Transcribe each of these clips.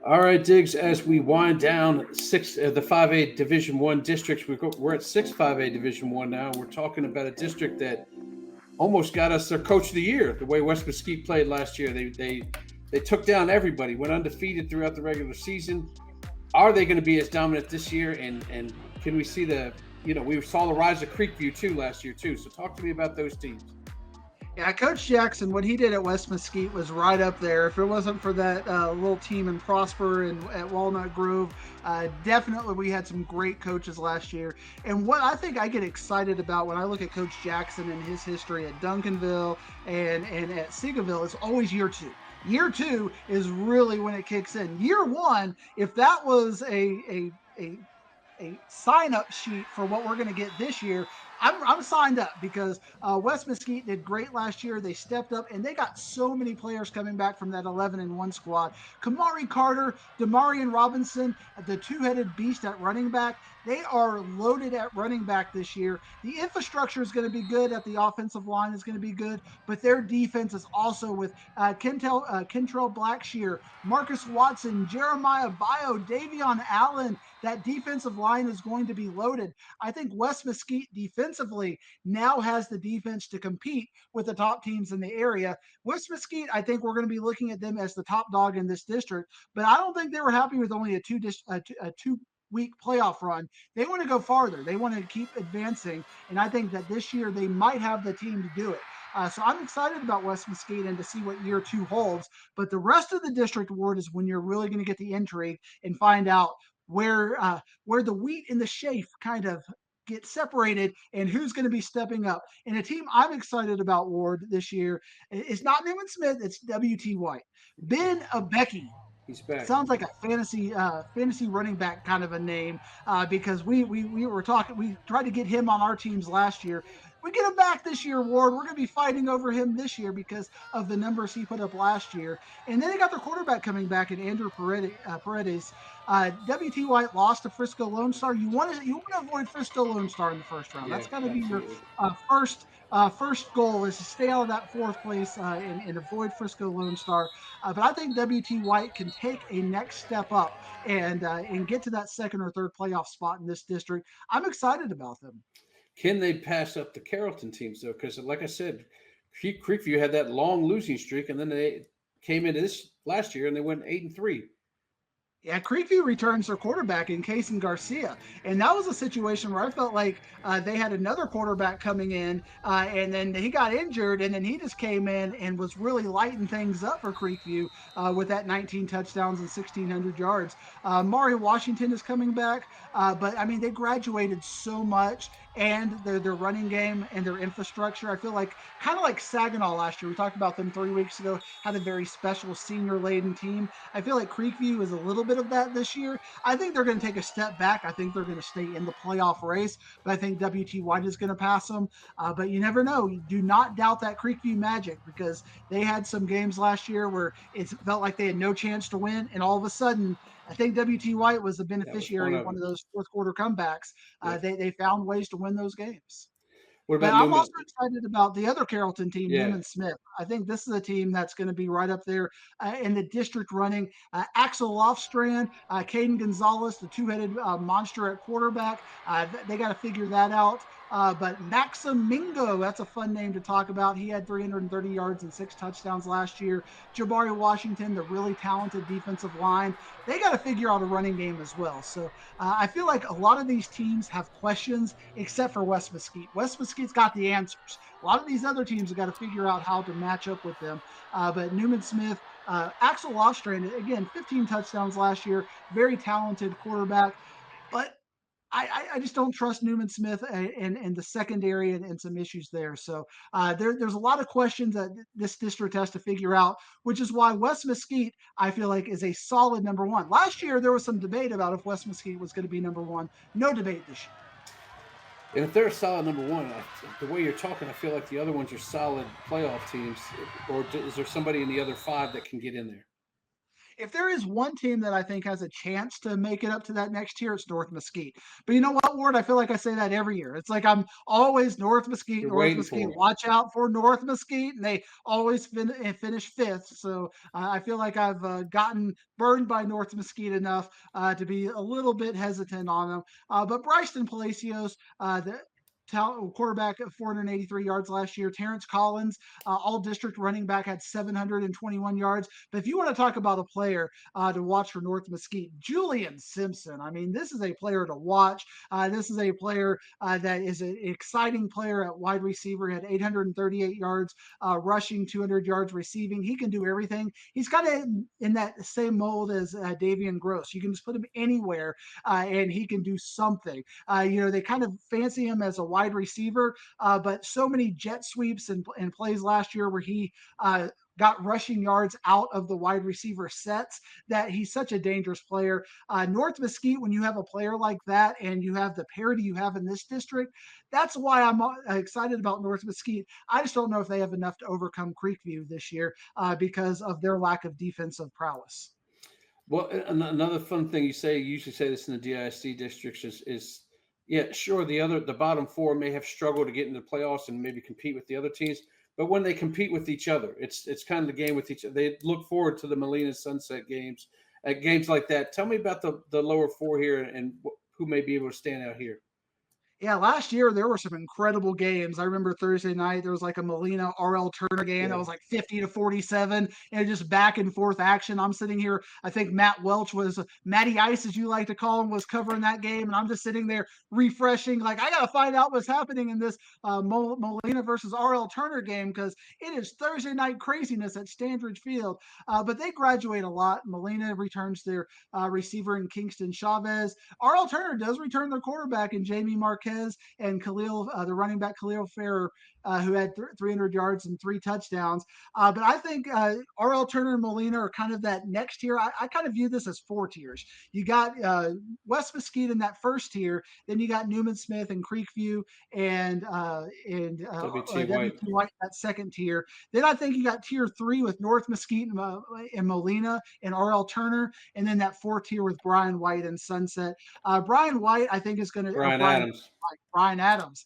All right, Diggs. As we wind down the 5A Division One districts, we're at 5A Division One now. We're talking about a district that almost got us their Coach of the Year. The way West Mesquite played last year, they took down everybody, went undefeated throughout the regular season. Are they going to be as dominant this year? And can we see we saw the rise of Creekview too last year too. So talk to me about those teams. Yeah, Coach Jackson, what he did at West Mesquite was right up there. If it wasn't for that little team in Prosper and at Walnut Grove, definitely we had some great coaches last year. And what I think I get excited about when I look at Coach Jackson and his history at Duncanville and at Seagoville is always year two. Year two is really when it kicks in. Year one, if that was a sign up sheet for what we're going to get this year, I'm signed up because West Mesquite did great last year. They stepped up and they got so many players coming back from that 11-1 squad. Kamari Carter, Demarion Robinson, the two-headed beast at running back. They are loaded at running back this year. The infrastructure is going to be good at the offensive line is going to be good, but their defense is also with Kentrell Blackshear, Marcus Watson, Jeremiah Bio, Davion Allen. That defensive line is going to be loaded. I think West Mesquite defensively now has the defense to compete with the top teams in the area. West Mesquite, I think we're going to be looking at them as the top dog in this district, but I don't think they were happy with only a two-week playoff run. They want to go farther. They want to keep advancing, and I think that this year they might have the team to do it. So I'm excited about West Mesquite and to see what year two holds. But the rest of the district award is when you're really going to get the intrigue and find out where the wheat and the chaff kind of get separated and who's going to be stepping up. And a team I'm excited about, Ward, this year is not Newman Smith, it's WT White. Ben Abeki He's back. sounds like a fantasy running back kind of a name because we were talking, we tried to get him on our teams last year. We get him back this year, Ward. We're going to be fighting over him this year because of the numbers he put up last year. And then they got their quarterback coming back in Andrew Paredes. WT White lost to Frisco Lone Star. You want to avoid Frisco Lone Star in the first round. Yeah, That's got to be your absolutely. first goal is to stay out of that fourth place and avoid Frisco Lone Star. But I think WT White can take a next step up and get to that second or third playoff spot in this district. I'm excited about them. Can they pass up the Carrollton teams though? Because like I said, Creekview had that long losing streak, and then they came into this last year and they went 8-3. Yeah, Creekview returns their quarterback in Kason Garcia, and that was a situation where I felt like they had another quarterback coming in, and then he got injured, and then he just came in and was really lighting things up for Creekview with that 19 touchdowns and 1,600 yards. Mari Washington is coming back, but I mean they graduated so much, and their running game and their infrastructure. I feel like kind of like Saginaw last year. We talked about them 3 weeks ago. Had a very special senior laden team. I feel like Creekview is a little bit of that this year. I think they're going to take a step back. I think they're going to stay in the playoff race, but I think WT White is going to pass them. But you never know. You do not doubt that Creekview magic because they had some games last year where it felt like they had no chance to win, and all of a sudden, I think WT White was the That was one beneficiary of of one them. of those fourth quarter comebacks. Yep. They found ways to win those games. What But about I'm Newman? also excited about the other Carrollton team, Yeah, Newman Smith. I think this is a team that's going to be right up there in the district running. Axel Lofstrand, Caden Gonzalez, the two-headed monster at quarterback. They got to figure that out. But Maxim Mingo, that's a fun name to talk about. He had 330 yards and 6 touchdowns last year. Jabari Washington, the really talented defensive line. They got to figure out a running game as well. So I feel like a lot of these teams have questions, except for West Mesquite. West Mesquite's got the answers. A lot of these other teams have got to figure out how to match up with them. But Newman Smith, Axel Ostrand, again, 15 touchdowns last year, very talented quarterback. But I just don't trust Newman Smith and the secondary and some issues there. So there's a lot of questions that this district has to figure out, which is why West Mesquite, I feel like, is a solid number one. Last year, there was some debate about if West Mesquite was going to be number one. No debate this year. and if they're a solid number one, the way you're talking, I feel like the other ones are solid playoff teams. Or is there somebody in the other five that can get in there? If there is one team that I think has a chance to make it up to that next tier, it's North Mesquite. But you know what, Ward? I feel like I say that every year. It's like I'm always North Mesquite, You're North waiting Mesquite. for it. Watch out for North Mesquite, and they always finish fifth. So I feel like I've gotten burned by North Mesquite enough to be a little bit hesitant on them. But Bryson Palacios, the quarterback at 483 yards last year. Terrence Collins, all district running back, had 721 yards. But if you want to talk about a player to watch for North Mesquite, Julian Simpson. I mean, this is a player to watch. This is a player that is an exciting player at wide receiver. He had 838 yards rushing, 200 yards receiving. He can do everything. He's kind of in that same mold as Davian Gross. You can just put him anywhere and he can do something. They kind of fancy him as a wide receiver, but so many jet sweeps and plays last year where he got rushing yards out of the wide receiver sets that he's such a dangerous player. North Mesquite, when you have a player like that and you have the parity you have in this district, that's why I'm excited about North Mesquite. I just don't know if they have enough to overcome Creekview this year because of their lack of defensive prowess. Well, another fun thing you usually say this in the DISD districts is yeah, sure, the bottom four may have struggled to get into the playoffs and maybe compete with the other teams, but when they compete with each other, it's kind of the game with each other. They look forward to the Molina Sunset games, at games like that. Tell me about the lower four here and who may be able to stand out here. Yeah, last year there were some incredible games. I remember Thursday night there was like a Molina RL Turner game that Yeah, was like 50-47 and just back and forth action. I'm sitting here. I think Matt Welch was Matty Ice, as you like to call him, was covering that game, and I'm just sitting there refreshing. Like I got to find out what's happening in this Molina versus RL Turner game because it is Thursday night craziness at Standridge Field. But they graduate a lot. Molina returns their receiver in Kingston Chavez. RL Turner does return their quarterback in Jamie Marquez and Khalil, the running back Khalil Farrer, who had 300 yards and 3 touchdowns. But I think RL Turner and Molina are kind of that next tier. I kind of view this as 4 tiers. You got West Mesquite in that first tier, then you got Newman Smith and Creekview and WT WT White. White that second tier. Then I think you got tier 3 with North Mesquite and Molina and RL Turner, and then that 4th tier with Brian White and Sunset. Brian White, I think, is going to, or Brian Adams. Brian Adams.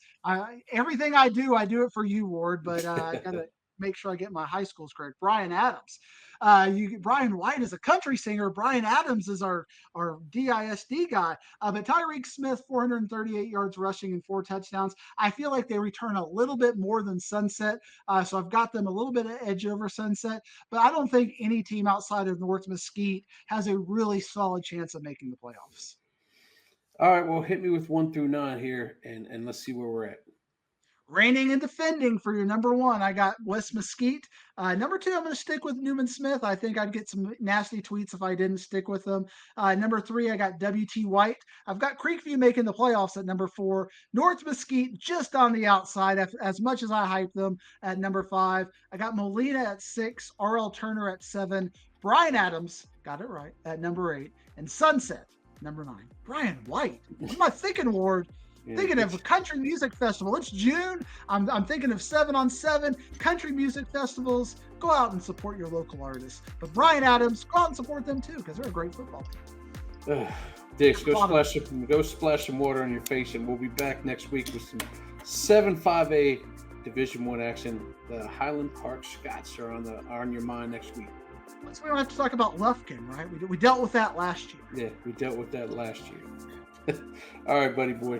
Everything I do it for you, Ward, but I got to make sure I get my high schools correct. Brian Adams. Brian White is a country singer. Brian Adams is our DISD guy. But Tyreek Smith, 438 yards rushing and 4 touchdowns. I feel like they return a little bit more than Sunset. So I've got them a little bit of edge over Sunset. But I don't think any team outside of North Mesquite has a really solid chance of making the playoffs. All right, well, hit me with 1 through 9 here, and let's see where we're at. Reigning and defending for your number one, I got West Mesquite. Number two, I'm going to stick with Newman Smith. I think I'd get some nasty tweets if I didn't stick with them. Number three, I got WT White. I've got Creekview making the playoffs at number four. North Mesquite just on the outside, as much as I hype them at number five. I got Molina at 6, RL Turner at 7, Brian Adams, got it right, at number 8, and Sunset, number 9. Brian White. What am I thinking, Ward? Yeah, Thinking of a country music festival. It's June. I'm thinking of 7-on-7 country music festivals. Go out and support your local artists. But Brian Adams, go out and support them too because they're a great football team. Dix, go splash some water on your face, and we'll be back next week with some 7-5A Division I action. The Highland Park Scots are on your mind next week. So we don't have to talk about Lufkin, right? We dealt with that last year. Yeah, we dealt with that last year. All right, buddy boy.